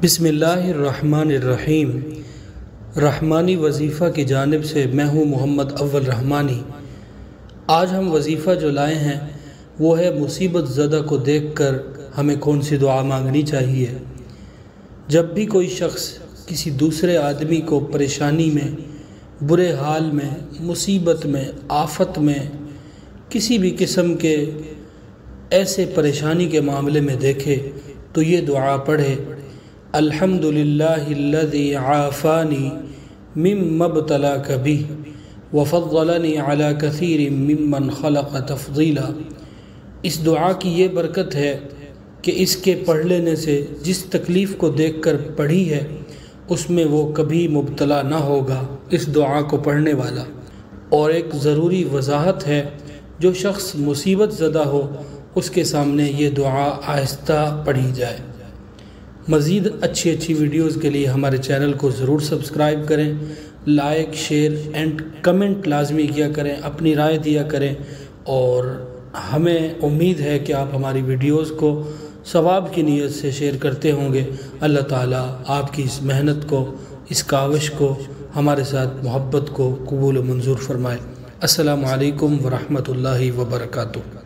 بسم اللہ الرحمن الرحیم۔ رحمانی وظیفہ کی جانب سے میں ہوں محمد اول رحمانی۔ آج ہم وظیفہ جو لائے ہیں وہ ہے مصیبت زدہ کو دیکھ کر ہمیں کون سی دعا مانگنی چاہیے۔ جب بھی کوئی شخص کسی دوسرے آدمی کو پریشانی میں، برے حال میں، مصیبت میں، آفت میں، کسی بھی قسم کے ایسے پریشانی کے معاملے میں دیکھے تو یہ دعا پڑھے: الحمدللہ الذی عافانی مما ابتلاک بہ وفضلنی علی کثیر ممن خلق تفضیلا۔ اس دعا کی یہ برکت ہے کہ اس کے پڑھ لینے سے جس تکلیف کو دیکھ کر پڑھی ہے اس میں وہ کبھی مبتلا نہ ہوگا اس دعا کو پڑھنے والا۔ اور ایک ضروری وضاحت ہے، جو شخص مصیبت زدہ ہو اس کے سامنے یہ دعا آہستہ پڑھی جائے۔ مزید اچھی ویڈیوز کے لیے ہمارے چینل کو ضرور سبسکرائب کریں، لائک، شیئر اینڈ کمنٹ لازمی کیا کریں، اپنی رائے دیا کریں، اور ہمیں امید ہے کہ آپ ہماری ویڈیوز کو ثواب کی نیت سے شیئر کرتے ہوں گے۔ اللہ تعالیٰ آپ کی اس محنت کو، اس کاوش کو، ہمارے ساتھ محبت کو قبول و منظور فرمائے۔ السلام علیکم ورحمۃ اللہ وبرکاتہ۔